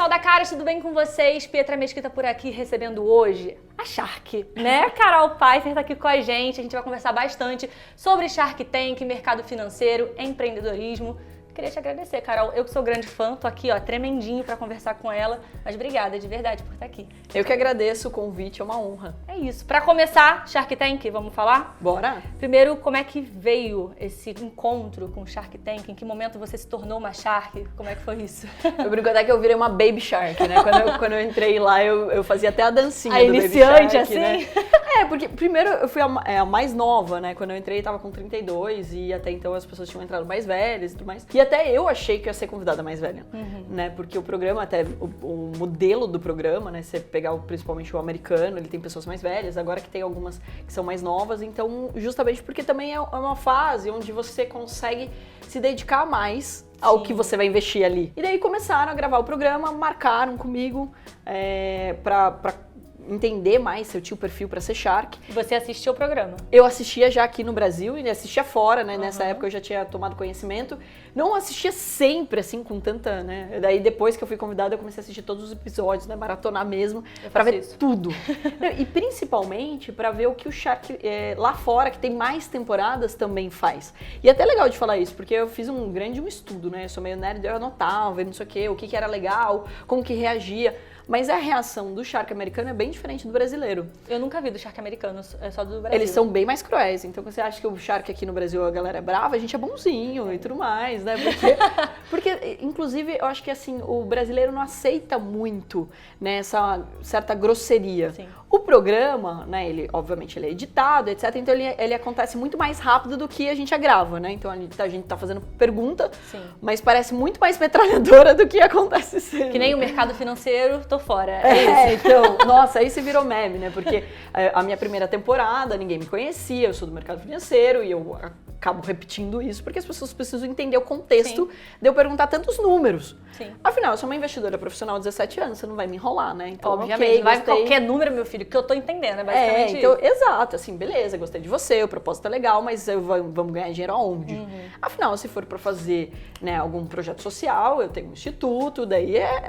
pessoal da Caras, tudo bem com vocês? Pietra Mesquita por aqui, recebendo hoje a Shark, né? Carol Pfeiffer tá aqui com a gente vai conversar bastante sobre Shark Tank, mercado financeiro, empreendedorismo. Queria te agradecer, Carol. Eu que sou grande fã, tô aqui, ó, tremendinho pra conversar com ela. Mas obrigada, de verdade, por estar aqui. Eu que agradeço o convite, é uma honra. É isso. Pra começar, Shark Tank, vamos falar? Bora! Primeiro, como é que veio esse encontro com o Shark Tank? Em que momento você se tornou uma Shark? Como é que foi isso? Eu brinco até que eu virei uma Baby Shark, né? Quando eu entrei lá, eu fazia até a dancinha a do iniciante, Baby Shark, assim? Né? Porque primeiro eu fui a mais nova, né? Quando eu entrei, tava com 32 e até então as pessoas tinham entrado mais velhas e tudo mais. E até eu achei que ia ser convidada mais velha, né? Porque o programa, até o modelo do programa, né? Você pegar principalmente o americano, ele tem pessoas mais velhas, agora que tem algumas que são mais novas, então justamente porque também é uma fase onde você consegue se dedicar mais ao que você vai investir ali. E daí começaram a gravar o programa, marcaram comigo pra entender mais se eu tinha o perfil pra ser Shark. Você assistiu o programa? Eu assistia já aqui no Brasil e assistia fora, né? Nessa época eu já tinha tomado conhecimento. Não assistia sempre, assim, com tanta, né? Daí depois que eu fui convidada, eu comecei a assistir todos os episódios, né? Maratonar mesmo, pra ver tudo. E principalmente pra ver o que o Shark lá fora, que tem mais temporadas, também faz. E é até legal de falar isso, porque eu fiz um estudo, né? Eu sou meio nerd, eu anotava, não sei o quê, o que era legal, como que reagia. Mas a reação do Shark americano é bem diferente do brasileiro. Eu nunca vi do Shark americano, é só do Brasil. Eles são bem mais cruéis, então você acha que o Shark aqui no Brasil a galera é brava, a gente é bonzinho e tudo mais, né? Porque inclusive, eu acho que assim, o brasileiro não aceita muito, né, essa certa grosseria. Sim. O programa, né, obviamente ele é editado, etc, então ele acontece muito mais rápido do que a gente grava, né? Então a gente tá fazendo pergunta, mas parece muito mais metralhadora do que acontece sempre. Que nem o mercado financeiro, tô fora. Então, nossa, aí se virou meme, né? Porque a minha primeira temporada, ninguém me conhecia, eu sou do mercado financeiro e eu acabo repetindo isso porque as pessoas precisam entender o contexto de eu perguntar tantos números. Sim. Afinal, eu sou uma investidora profissional de 17 anos, você não vai me enrolar, né? Então, obviamente, vai qualquer número, meu filho, que eu tô entendendo, é basicamente então, isso. Exato, assim, beleza, gostei de você, o propósito é legal, mas vamos ganhar dinheiro aonde? Afinal, se for pra fazer, né, algum projeto social, eu tenho um instituto,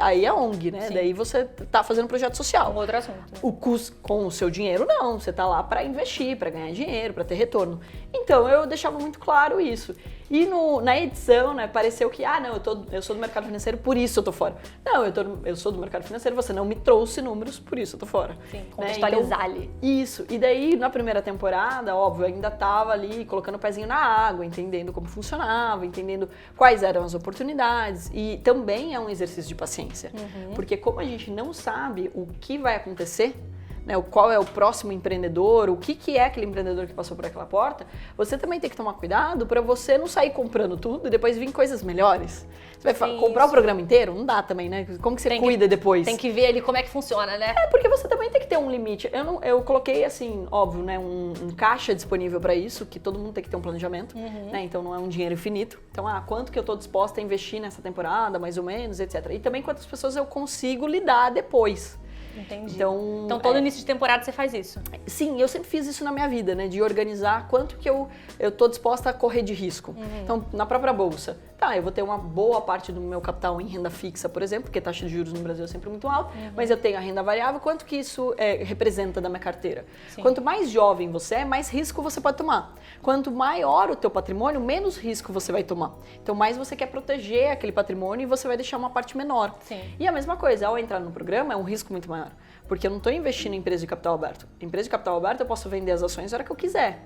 aí é ONG, né? Sim. Daí você tá fazendo projeto social. Um outro assunto. O custo com o seu dinheiro, não, você tá lá pra investir, pra ganhar dinheiro, pra ter retorno. Então, eu deixava muito claro isso. E na edição, né, pareceu que, não, eu sou do mercado financeiro, por isso eu tô fora. Não, eu sou do mercado financeiro, você não me trouxe números, por isso eu tô fora. Sim, contextualizar ali. Isso. E daí, na primeira temporada, óbvio, eu ainda tava ali colocando o pezinho na água, entendendo como funcionava, entendendo quais eram as oportunidades. E também é um exercício de paciência. Porque como a gente não sabe o que vai acontecer, né, qual é o próximo empreendedor, o que é aquele empreendedor que passou por aquela porta, você também tem que tomar cuidado para você não sair comprando tudo e depois vir coisas melhores. Você vai comprar o programa inteiro? Não dá também, né? Como que você cuida depois? Tem que ver ali como é que funciona, né? Porque você também tem que ter um limite. Eu coloquei, assim, óbvio, né, um caixa disponível para isso, que todo mundo tem que ter um planejamento, né? Então não é um dinheiro infinito. Então, quanto que eu tô disposta a investir nessa temporada, mais ou menos, etc. E também quantas pessoas eu consigo lidar depois. Entendi. Então todo início de temporada você faz isso? Sim, eu sempre fiz isso na minha vida, né? De organizar quanto que eu tô disposta a correr de risco. Então, na própria bolsa, eu vou ter uma boa parte do meu capital em renda fixa, por exemplo, porque a taxa de juros no Brasil é sempre muito alta, mas eu tenho a renda variável, quanto que isso representa da minha carteira? Sim. Quanto mais jovem você é, mais risco você pode tomar. Quanto maior o teu patrimônio, menos risco você vai tomar. Então, mais você quer proteger aquele patrimônio e você vai deixar uma parte menor. Sim. E a mesma coisa, ao entrar no programa, é um risco muito maior. Porque eu não estou investindo em empresa de capital aberto. Empresa de capital aberto eu posso vender as ações na hora que eu quiser.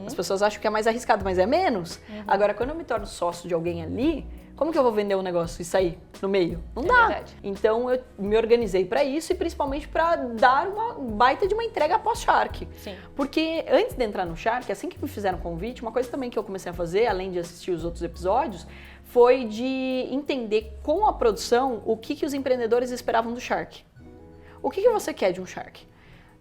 As pessoas acham que é mais arriscado, mas é menos. Agora, quando eu me torno sócio de alguém ali, como que eu vou vender um negócio e sair no meio? Não dá. Verdade. Então eu me organizei para isso e principalmente para dar uma baita de uma entrega pós-Shark. Sim. Porque antes de entrar no Shark, assim que me fizeram o convite, uma coisa também que eu comecei a fazer, além de assistir os outros episódios, foi de entender com a produção o que os empreendedores esperavam do Shark. O que você quer de um Shark?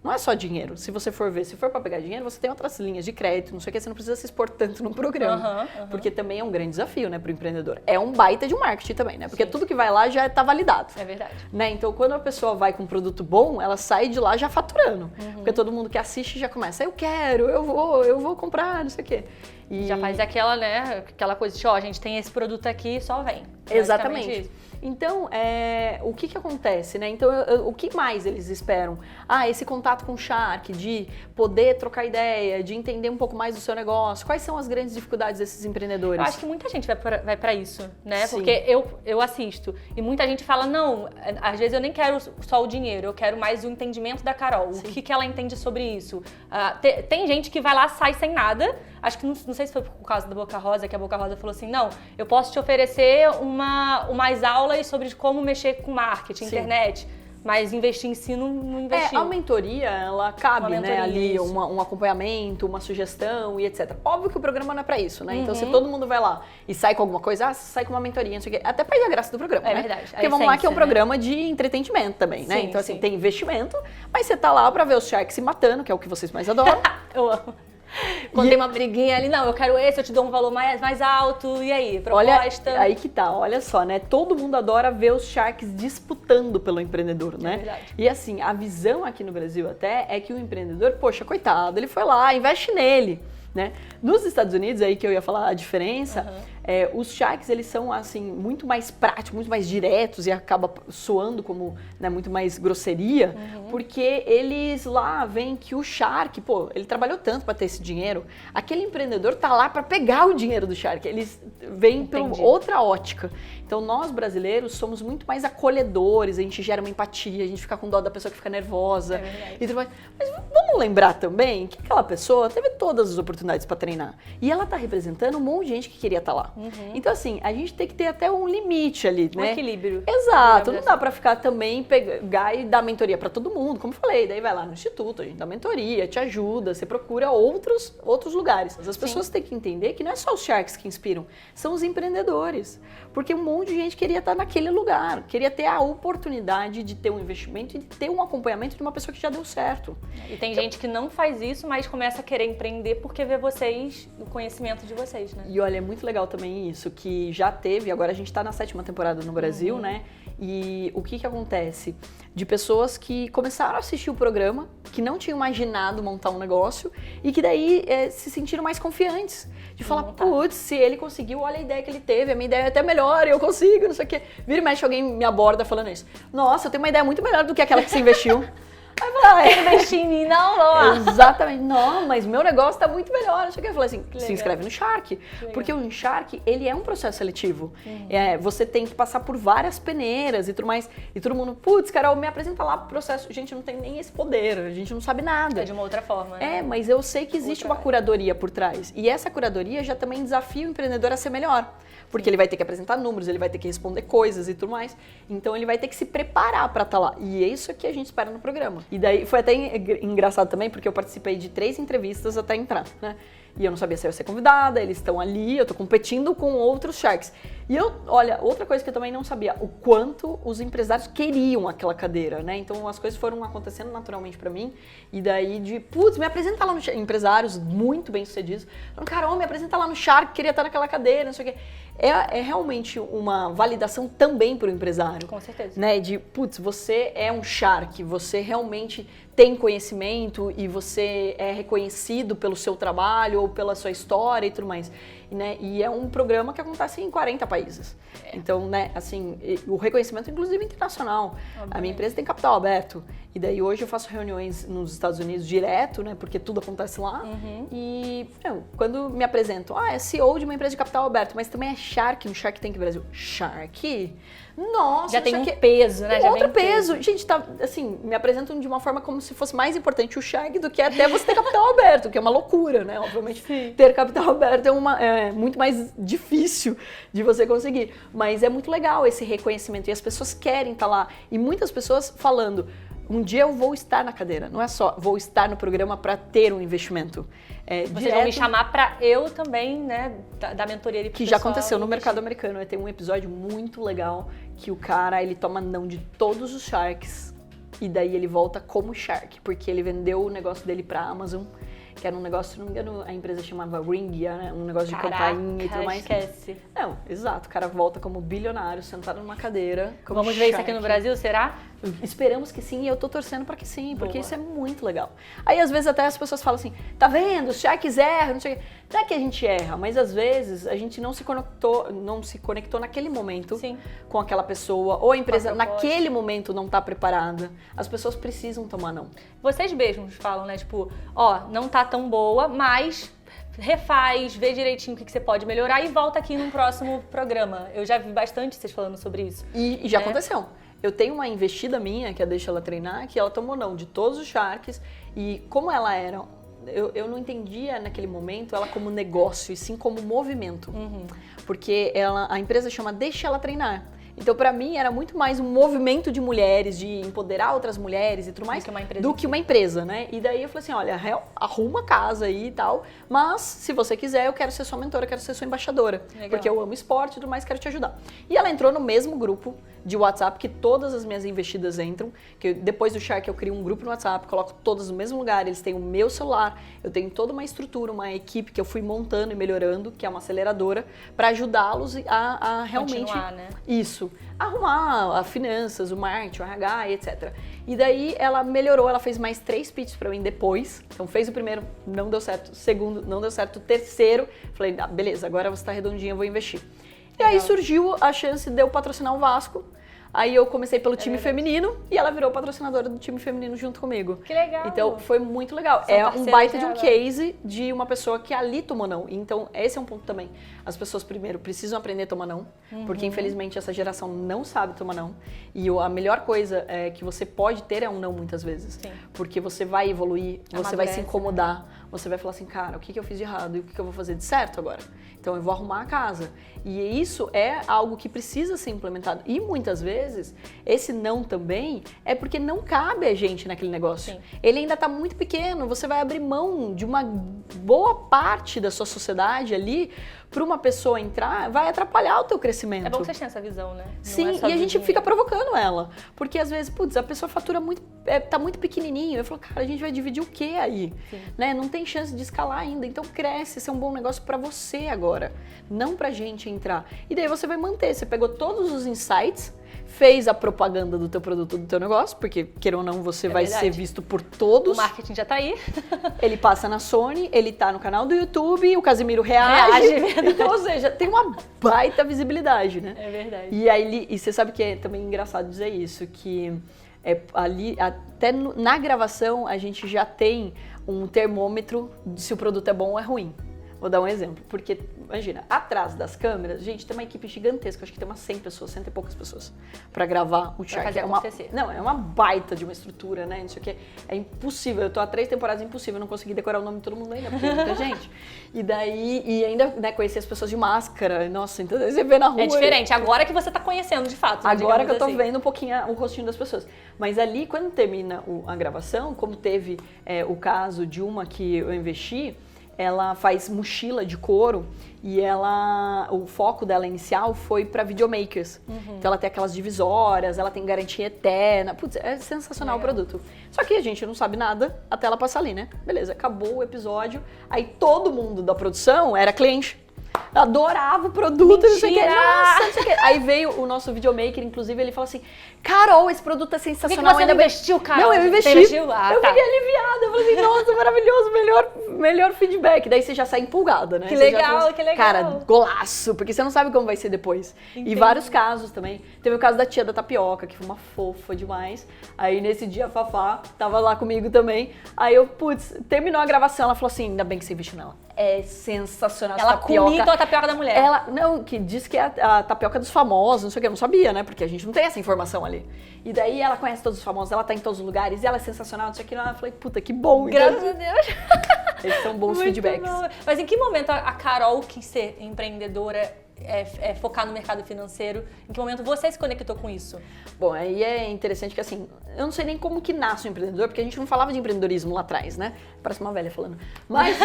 Não é só dinheiro. Se você for ver, se for para pegar dinheiro, você tem outras linhas de crédito, não sei o que, você não precisa se expor tanto no programa. Porque também é um grande desafio, né, para o empreendedor. É um baita de marketing também, né? Porque tudo que vai lá já está validado. É verdade. Né? Então, quando a pessoa vai com um produto bom, ela sai de lá já faturando. Porque todo mundo que assiste já começa, eu quero, eu vou comprar, não sei o quê. E... Já faz aquela coisa de, ó, a gente tem esse produto aqui, só vem. Exatamente. Então, o que acontece, né? Então, o que mais eles esperam? Esse contato com o Shark, de poder trocar ideia, de entender um pouco mais do seu negócio. Quais são as grandes dificuldades desses empreendedores? Eu acho que muita gente vai pra isso, né? Sim. Porque eu assisto e muita gente fala, não, às vezes eu nem quero só o dinheiro, eu quero mais o entendimento da Carol. Sim. O que ela entende sobre isso. Tem gente que vai lá, sai sem nada. Acho que não sei se foi por causa da Boca Rosa, que a Boca Rosa falou assim, não, eu posso te oferecer umas aulas sobre como mexer com marketing, Sim. internet, mas investir em si não investiu. A mentoria, ela cabe, mentoria, né, ali, isso. um acompanhamento, uma sugestão e etc. Óbvio que o programa não é pra isso, né? Então, se todo mundo vai lá e sai com alguma coisa, sai com uma mentoria, não sei o quê, até perde a graça do programa, É né? verdade. Porque vamos lá que é um programa de entretenimento também, né? Sim, Então, assim, sim. tem investimento, mas você tá lá pra ver os Sharks se matando, que é o que vocês mais adoram. Eu amo. Quando tem uma briguinha ali, não, eu quero esse, eu te dou um valor mais alto, e aí, proposta? Olha, aí que tá, olha só, né? Todo mundo adora ver os Sharks disputando pelo empreendedor, né? É verdade. E assim, a visão aqui no Brasil até é que o empreendedor, poxa, coitado, ele foi lá, investe nele, né? Nos Estados Unidos, aí que eu ia falar a diferença, os Sharks, eles são, assim, muito mais práticos, muito mais diretos e acaba soando como, né, muito mais grosseria, porque eles lá veem que o Shark, pô, ele trabalhou tanto para ter esse dinheiro, aquele empreendedor tá lá para pegar o dinheiro do Shark, eles veem por outra ótica. Então, nós brasileiros somos muito mais acolhedores, a gente gera uma empatia, a gente fica com dó da pessoa que fica nervosa. E tudo mais. Mas vamos lembrar também que aquela pessoa teve todas as oportunidades para treinar. E ela tá representando um monte de gente que queria estar lá. Então, assim, a gente tem que ter até um limite ali, né? Um equilíbrio. Exato, não dá pra ficar também, pegar e dar mentoria pra todo mundo, como eu falei, daí vai lá no instituto, a gente dá mentoria, te ajuda, você procura outros lugares. As pessoas têm que entender que não é só os Sharks que inspiram, são os empreendedores. Porque um monte de gente queria estar naquele lugar, queria ter a oportunidade de ter um investimento e de ter um acompanhamento de uma pessoa que já deu certo. E tem gente que não faz isso, mas começa a querer empreender porque vê vocês, o conhecimento de vocês, né? E olha, é muito legal também isso, que já teve, agora a gente tá na 7ª temporada no Brasil, né? E o que acontece? De pessoas que começaram a assistir o programa, que não tinham imaginado montar um negócio e que daí se sentiram mais confiantes. De falar, putz, se ele conseguiu, olha a ideia que ele teve, a minha ideia é até melhor, eu consigo, não sei o quê. Vira e mexe, alguém me aborda falando isso. Nossa, eu tenho uma ideia muito melhor do que aquela que você investiu. Aí vai, investir em mim, não, vamos lá. Exatamente. Não, mas meu negócio tá muito melhor. Não sei o que. Eu falei assim, se inscreve no Shark. Porque o Shark, ele é um processo seletivo. Você tem que passar por várias peneiras e tudo mais. E todo mundo, putz, Carol, me apresenta lá pro processo. A gente não tem nem esse poder, a gente não sabe nada. É de uma outra forma, né? Mas eu sei que existe uma curadoria por trás. E essa curadoria já também desafia o empreendedor a ser melhor. Porque ele vai ter que apresentar números, ele vai ter que responder coisas e tudo mais. Então ele vai ter que se preparar para estar lá. E é isso que a gente espera no programa. E daí foi até engraçado também, porque eu participei de 3 entrevistas até entrar, né? E eu não sabia se eu ia ser convidada, eles estão ali, eu tô competindo com outros Sharks. E olha, outra coisa que eu também não sabia, o quanto os empresários queriam aquela cadeira, né? Então as coisas foram acontecendo naturalmente pra mim. E daí putz, me apresenta lá no Shark. Empresários muito bem sucedidos. Falando, Carol, me apresenta lá no Shark, queria estar naquela cadeira, não sei o quê. É realmente uma validação também pro empresário. Com certeza. Né? De, putz, você é um Shark, você realmente tem conhecimento e você é reconhecido pelo seu trabalho ou pela sua história e tudo mais. Né? E é um programa que acontece em 40 países. Então, né, assim, o reconhecimento, inclusive, internacional. A minha empresa tem capital aberto. E daí hoje eu faço reuniões nos Estados Unidos direto, né? Porque tudo acontece lá. E quando me apresento, é CEO de uma empresa de capital aberto, mas também é Shark no Shark Tank Brasil. Shark? Nossa, já tem um peso, né? Já outro peso. Gente, tá, assim, me apresentam de uma forma como se fosse mais importante o Shark do que até você ter capital aberto, que é uma loucura, né? Obviamente, ter capital aberto é muito mais difícil de você conseguir. Mas é muito legal esse reconhecimento e as pessoas querem estar lá. E muitas pessoas falando, um dia eu vou estar na cadeira, não é só vou estar no programa para ter um investimento. Vocês vão me chamar para eu também, né, da mentoria ali pro que já aconteceu no mercado americano. Tem um episódio muito legal que o cara, ele toma não de todos os Sharks e daí ele volta como Shark, porque ele vendeu o negócio dele pra Amazon, que era um negócio, se não me engano, a empresa chamava Ring, né? Um negócio de campainha e tudo mais. Esquece. Não, exato. O cara volta como bilionário, sentado numa cadeira. Como Vamos ver isso aqui Shark. no Brasil, será? Esperamos que sim e eu tô torcendo pra que sim, porque Boa. isso é muito legal. Aí às vezes até as pessoas falam assim, tá vendo, os sharks erram, não sei o quê. Não é que a gente erra, mas às vezes a gente não se conectou naquele momento Sim. com aquela pessoa, ou a empresa Com a proposta. naquele momento não tá preparada. As pessoas precisam tomar não. Vocês mesmos falam, né? Tipo, ó, não tá tão boa, mas refaz, vê direitinho o que você pode melhorar e volta aqui num próximo programa. Eu já vi bastante vocês falando sobre isso. E já É. aconteceu. Eu tenho uma investida minha, que é Deixa Ela Treinar, que ela tomou não de todos os sharks. E como ela era... Eu não entendia naquele momento ela como negócio, e sim como movimento. Porque a empresa chama Deixa Ela Treinar. Então, pra mim, era muito mais um movimento de mulheres, de empoderar outras mulheres e tudo mais, do que uma empresa, né? E daí eu falei assim, olha, arruma a casa aí e tal, mas se você quiser, eu quero ser sua mentora, eu quero ser sua embaixadora. Legal. Porque eu amo esporte e tudo mais, quero te ajudar. E ela entrou no mesmo grupo de WhatsApp que todas as minhas investidas entram, que depois do Shark eu crio um grupo no WhatsApp, coloco todas no mesmo lugar, eles têm o meu celular, eu tenho toda uma estrutura, uma equipe que eu fui montando e melhorando, que é uma aceleradora, pra ajudá-los a realmente... Continuar, né? Isso. Arrumar as finanças, o marketing, o RH e etc. E daí ela melhorou, ela fez mais 3 pitches pra mim depois. Então fez o primeiro, não deu certo. O segundo, não deu certo. O terceiro, falei, ah, beleza, agora você tá redondinha, eu vou investir. E aí surgiu a chance de eu patrocinar o Vasco. Aí eu comecei pelo time feminino e ela virou patrocinadora do time feminino junto comigo. Que legal. Então foi muito legal. São É um parceiras baita de um dela. case de uma pessoa que ali tomou não. Então esse é um ponto também. As pessoas primeiro precisam aprender a tomar não, porque infelizmente essa geração não sabe tomar não. E a melhor coisa que você pode ter é um não muitas vezes. Sim. Porque você vai evoluir, você vai se Amadurece, incomodar, você vai falar assim, cara, o que eu fiz de errado e o que eu vou fazer de certo agora? Então eu vou arrumar a casa. E isso é algo que precisa ser implementado. E muitas vezes, esse não também é porque não cabe a gente naquele negócio. Sim. Ele ainda está muito pequeno, você vai abrir mão de uma boa parte da sua sociedade ali para uma pessoa entrar, vai atrapalhar o teu crescimento. É bom que vocês tenham essa visão, né? Não Sim, é só e a do gente dinheiro. fica provocando ela. Porque às vezes, putz, a pessoa fatura muito, tá muito pequenininho. Eu falo, cara, a gente vai dividir o quê aí? Sim. Né? Não tem chance de escalar ainda. Então cresce, esse é um bom negócio pra você agora. Não pra gente entrar. E daí você vai manter. Você pegou todos os insights, fez a propaganda do teu produto, do teu negócio, porque, queira ou não, você vai verdade. ser visto por todos. O marketing já tá aí. Ele passa na Sony, ele tá no canal do YouTube, o Casimiro reage. Reage, Então, ou seja, tem uma baita visibilidade, né? É verdade. E aí, e você sabe que é também engraçado dizer isso, que ali, até na gravação, a gente já tem um termômetro de se o produto é bom ou é ruim. Vou dar um exemplo, porque, imagina, atrás das câmeras, gente, tem uma equipe gigantesca, acho que tem umas 100 pessoas, 100 e poucas pessoas, pra gravar o Shark. fazer acontecer. Não, é uma baita de uma estrutura, né, não sei o que, é impossível, eu tô há 3 temporadas, impossível, eu não consegui decorar o nome de todo mundo ainda, porque é muita gente. E daí, e ainda, né, conhecer as pessoas de máscara, nossa, então você vê na rua... É diferente, agora que você tá conhecendo de fato. né, Agora que eu tô digamos assim. vendo um pouquinho o rostinho das pessoas. Mas ali, quando termina a gravação, como teve o caso de uma que eu investi, ela faz mochila de couro e o foco dela inicial foi para videomakers. Então ela tem aquelas divisórias, ela tem garantia eterna. Putz, é sensacional Legal. o produto. Só que a gente não sabe nada até ela passar ali, né? Beleza, acabou o episódio. Aí todo mundo da produção era cliente. Adorava o produto, não sei o que. Mentira! Nossa, não sei o que. Aí veio o nosso videomaker, inclusive, ele falou assim: Carol, esse produto é Por que sensacional. você não ainda bem-" investiu, cara? Não, eu Você investi. investiu? Ah, eu tá. fiquei aliviada. Eu falei assim, nossa, maravilhoso, melhor feedback. Daí você já sai empolgada, né? Que Você já legal, fala assim, que legal. Cara, golaço, porque você não sabe como vai ser depois. Entendi. E vários casos também. Teve o caso da tia da tapioca, que foi uma fofa demais. Aí nesse dia a Fafá tava lá comigo também. Aí eu, putz, terminou a gravação, ela falou assim, ainda bem que você investiu nela. É sensacional essa Ela tapioca. comia então a tapioca da mulher. Ela, não, que diz que é a tapioca dos famosos, não sei o que, eu não sabia, né? Porque a gente não tem essa informação ali. E daí ela conhece todos os famosos, ela tá em todos os lugares, e ela é sensacional, não sei o que. Eu falei, puta, que bom. Graças a Deus. Esses são bons Muito feedbacks. bom. Mas em que momento a Carol quis ser empreendedora, focar no mercado financeiro? Em que momento você se conectou com isso? Bom, aí é interessante que assim, eu não sei nem como que nasce um empreendedor, porque a gente não falava de empreendedorismo lá atrás, né? Parece uma velha falando. Mas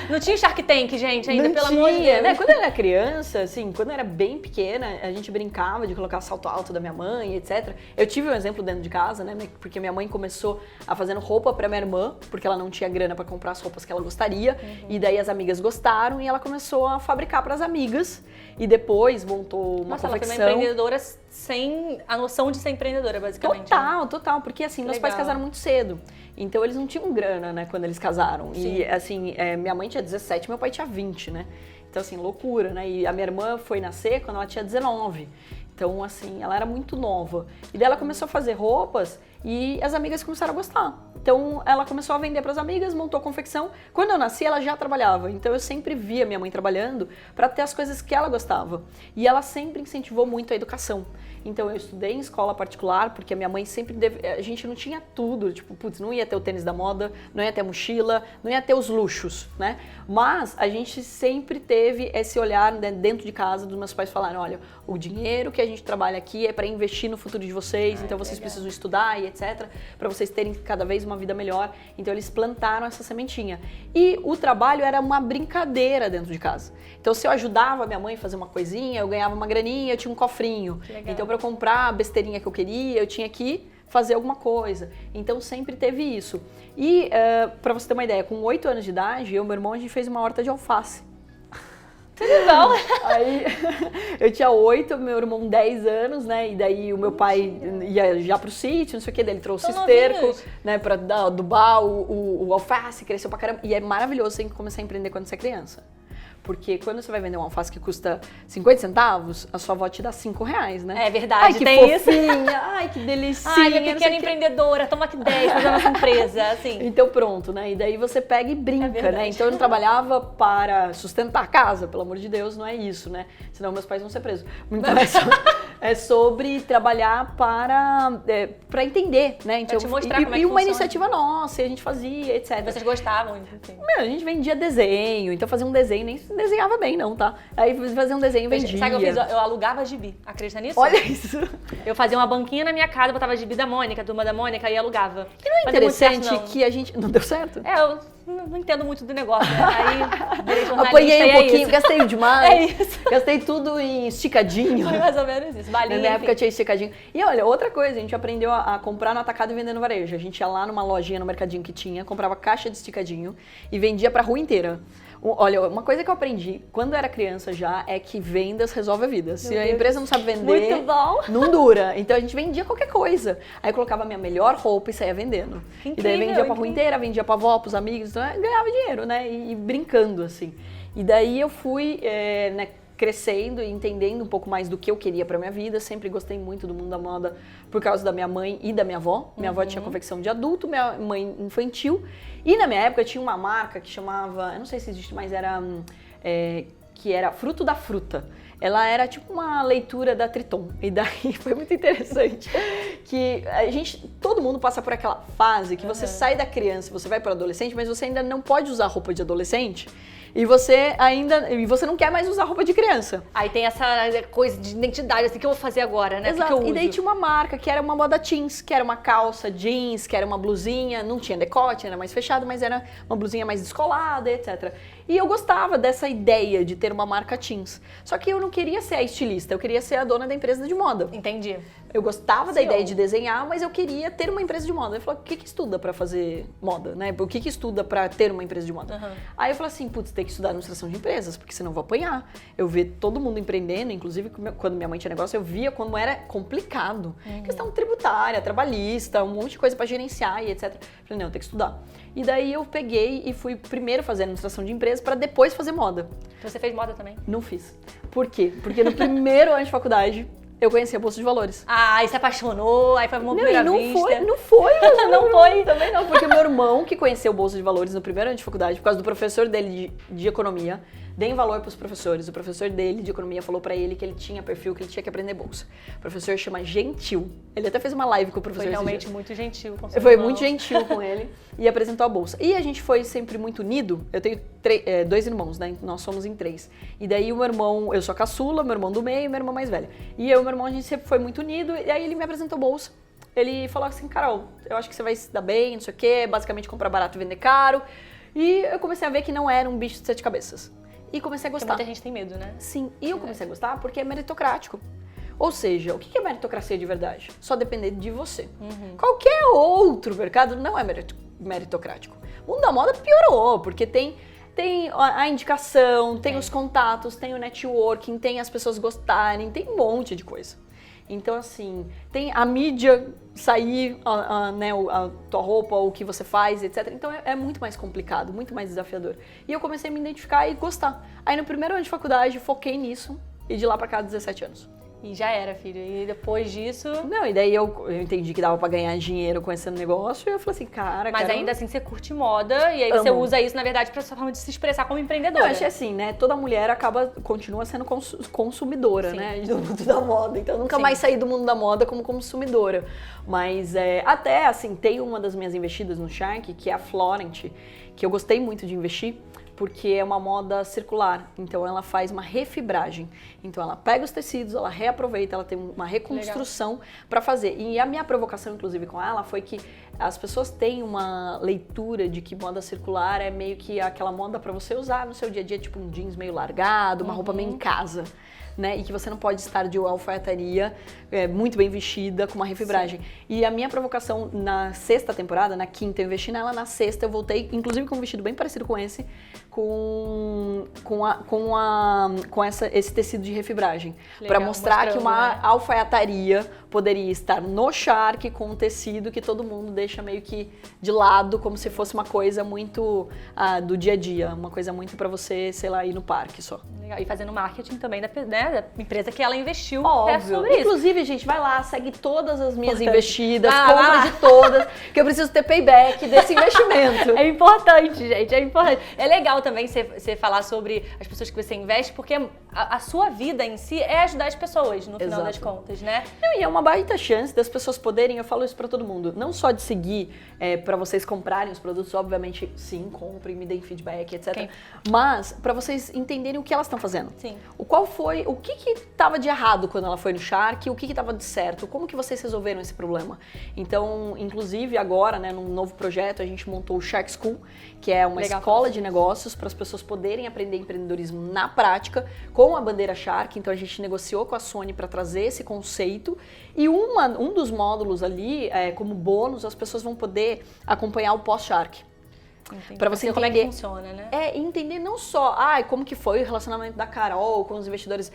Não tinha Shark Tank, gente, ainda, não pelo tinha, amor de Deus. né? Quando eu era criança, assim, quando eu era bem pequena, a gente brincava de colocar salto alto da minha mãe, etc. Eu tive um exemplo dentro de casa, né? Porque minha mãe começou a fazendo roupa pra minha irmã, porque ela não tinha grana pra comprar as roupas que ela gostaria. E daí as amigas gostaram e ela começou a fabricar pras amigas. e depois montou uma Nossa, ela foi confecção. uma empreendedora sem a noção de ser empreendedora, basicamente. Total, porque assim, meus pais casaram muito cedo. Então eles não tinham grana, né, quando eles casaram. Sim. E assim, minha mãe tinha 17, meu pai tinha 20, né? Então assim, loucura, né? E a minha irmã foi nascer quando ela tinha 19. Então assim, ela era muito nova. E daí ela começou a fazer roupas e as amigas começaram a gostar. Então ela começou a vender para as amigas, montou a confecção. Quando eu nasci, ela já trabalhava. Então eu sempre via minha mãe trabalhando para ter as coisas que ela gostava. E ela sempre incentivou muito a educação. Então eu estudei em escola particular, porque a minha mãe sempre a gente não tinha tudo, tipo, putz, não ia ter o tênis da moda, não ia ter a mochila, não ia ter os luxos, né? Mas a gente sempre teve esse olhar, né, dentro de casa, dos meus pais falarem, olha, o dinheiro que a gente trabalha aqui é para investir no futuro de vocês, então vocês precisam estudar e etc, para vocês terem cada vez uma vida melhor. Então eles plantaram essa sementinha. E o trabalho era uma brincadeira dentro de casa. Então se eu ajudava a minha mãe a fazer uma coisinha, eu ganhava uma graninha, eu tinha um cofrinho. Então para eu comprar a besteirinha que eu queria, eu tinha que fazer alguma coisa. Então sempre teve isso. E para você ter uma ideia, com 8 anos de idade, eu e meu irmão, a gente fez uma horta de alface. Tudo bom? Aí eu tinha 8, meu irmão 10 anos, né? E daí o meu pai ia já pro sítio, não sei o que, daí ele trouxe esterco, né? Pra adubar o alface, cresceu pra caramba. E é maravilhoso, você tem que começar a empreender quando você é criança. Porque quando você vai vender um alface que custa 50 centavos, a sua avó te dá R$5, né? É verdade, ai, que tem fofinha, isso. Ai, que delicinha. Ai, minha pequena empreendedora, toma aqui 10, fazer a nossa empresa, assim. Então pronto, né? E daí você pega e brinca, né? Então eu não trabalhava para sustentar a casa, pelo amor de Deus, não é isso, né? Senão meus pais vão ser presos. Então é sobre trabalhar para entender, né? Então, pra te mostrar como é que uma funciona. Iniciativa nossa, e a gente fazia, etc. Vocês gostavam, enfim. A gente vendia desenho, então fazia um desenho, nem desenhava bem não, tá? Aí fazia um desenho e vendia. Sabe o que eu fiz? Eu alugava gibi, acredita nisso? Olha isso! Eu fazia uma banquinha na minha casa, botava gibi da Mônica, turma da Mônica, e alugava. E não é interessante que a gente... Não deu certo? Eu não entendo muito do negócio, né? Aí virei jornalista. Apanhei um pouquinho, isso. gastei demais. É isso. Gastei tudo em esticadinho. Foi mais ou menos isso. Balinha, Na minha época tinha esticadinho. E olha, outra coisa, a gente aprendeu a comprar no atacado e vender no varejo. A gente ia lá numa lojinha no mercadinho que tinha, comprava caixa de esticadinho e vendia pra rua inteira. Olha, uma coisa que eu aprendi quando eu era criança já é que vendas resolve a vida. Se a empresa não sabe vender, muito bom. Não dura. Então a gente vendia qualquer coisa. Aí eu colocava a minha melhor roupa e saía vendendo. Incrível, e daí vendia pra rua inteira, vendia pra avó, pros amigos, então ganhava dinheiro, né? E brincando, assim. E daí eu fui, né, crescendo e entendendo um pouco mais do que eu queria pra minha vida. Sempre gostei muito do mundo da moda por causa da minha mãe e da minha avó. Minha avó tinha confecção de adulto, minha mãe infantil. E na minha época tinha uma marca que chamava, eu não sei se existe, mas era, que era Fruto da Fruta. Ela era tipo uma leitura da Triton. E daí foi muito interessante. Que todo mundo passa por aquela fase que você sai da criança, você vai para o adolescente, mas você ainda não pode usar roupa de adolescente. E você não quer mais usar roupa de criança. Aí tem essa coisa de identidade, assim, que eu vou fazer agora, né? Exato. Que eu uso. E daí tinha uma marca que era uma moda jeans, que era uma calça jeans, que era uma blusinha, não tinha decote, era mais fechado, mas era uma blusinha mais descolada, etc. E eu gostava dessa ideia de ter uma marca jeans. Só que eu não queria ser a estilista, eu queria ser a dona da empresa de moda. Entendi. Eu gostava da ideia de desenhar, mas eu queria ter uma empresa de moda. Eu falei, o que estuda pra fazer moda, né? O que estuda pra ter uma empresa de moda? Uhum. Aí eu falei assim, putz, tem que estudar administração de empresas, porque senão eu vou apanhar. Eu vi todo mundo empreendendo, inclusive quando minha mãe tinha negócio, eu via como era complicado. Questão tributária, trabalhista, um monte de coisa pra gerenciar e etc. Eu falei, não, eu tenho que estudar. E daí eu peguei e fui primeiro fazer administração de empresas pra depois fazer moda. Você fez moda também? Não fiz. Por quê? Porque no primeiro ano de faculdade, eu conheci a Bolsa de Valores. Ah, e se apaixonou, aí foi uma primeira vista. Não foi. Não foi? Também não, porque meu irmão, que conheceu Bolsa de Valores no primeiro ano de faculdade, por causa do professor dele de economia, deem valor pros professores. O professor dele de economia falou pra ele que ele tinha perfil, que ele tinha que aprender bolsa. O professor chama Gentil. Ele até fez uma live com o professor. Foi realmente muito gentil com seu Foi irmão. muito gentil com ele e apresentou a bolsa. E a gente foi sempre muito unido. Eu tenho 2 irmãos, né? Nós somos em 3. E daí o meu irmão, eu sou a caçula, meu irmão do meio e meu irmão mais velho. E eu e meu irmão, a gente sempre foi muito unido. E aí ele me apresentou a bolsa. Ele falou assim, Carol, eu acho que você vai se dar bem, não sei o quê. Basicamente comprar barato e vender caro. E eu comecei a ver que não era um bicho de 7 cabeças. E comecei a gostar. Porque muita gente tem medo, né? Sim, e eu comecei a gostar porque é meritocrático. Ou seja, o que é meritocracia de verdade? Só depender de você. Qualquer outro mercado não é meritocrático. O mundo da moda piorou, porque tem tem a indicação, tem os contatos, tem o networking, tem as pessoas gostarem, tem um monte de coisa. Então, assim, tem a mídia sair, né, a tua roupa, o que você faz, etc. Então, é muito mais complicado, muito mais desafiador. E eu comecei a me identificar e gostar. Aí, no primeiro ano de faculdade, foquei nisso e de lá pra cá, 17 anos. E já era, filho. E depois disso... Não, e daí eu entendi que dava pra ganhar dinheiro com esse negócio e eu falei assim, cara... Mas ainda assim você curte moda e aí você usa isso, na verdade, pra sua forma de se expressar como empreendedora. Eu acho assim, né? Toda mulher continua sendo consumidora, né? Do mundo da moda. Então, eu nunca mais saí do mundo da moda como consumidora. Mas até, assim, tem uma das minhas investidas no Shark, que é a Florent, que eu gostei muito de investir, porque é uma moda circular, então ela faz uma refibragem. Então ela pega os tecidos, ela reaproveita, ela tem uma reconstrução para fazer. E a minha provocação, inclusive, com ela foi que as pessoas têm uma leitura de que moda circular é meio que aquela moda para você usar no seu dia a dia, tipo um jeans meio largado, uma roupa meio em casa. Né? E que você não pode estar de alfaiataria muito bem vestida, com uma refibragem. Sim. E a minha provocação na sexta temporada, na quinta eu investi nela, na sexta eu voltei, inclusive com um vestido bem parecido com esse, com esse tecido de refibragem. Para mostrar que uma alfaiataria poderia estar no Shark com um tecido que todo mundo deixa meio que de lado, como se fosse uma coisa muito do dia a dia, uma coisa muito para você, sei lá, ir no parque só. Legal. E fazendo marketing também da empresa que ela investiu. Óbvio. Sobre isso. Inclusive, gente, vai lá, segue todas as minhas investidas, compra de todas, que eu preciso ter payback desse investimento. É importante, gente, é importante. É legal também você falar sobre as pessoas que você investe, porque a sua vida em si é ajudar as pessoas, no final das contas, né? Não, e é uma baita chance das pessoas poderem, eu falo isso pra todo mundo, não só de seguir pra vocês comprarem os produtos, obviamente, sim, comprem, me deem feedback, etc. Mas pra vocês entenderem o que elas estão fazendo. Sim. O que estava de errado quando ela foi no Shark, o que estava de certo, como que vocês resolveram esse problema. Então, inclusive agora, né, num novo projeto, a gente montou o Shark School, que é uma escola de negócios para as pessoas poderem aprender empreendedorismo na prática, com a bandeira Shark. Então a gente negociou com a Sony para trazer esse conceito e um dos módulos ali, como bônus, as pessoas vão poder acompanhar o pós-Shark. Para você entender como é que funciona, né? Entender não só como que foi o relacionamento da Carol com os investidores,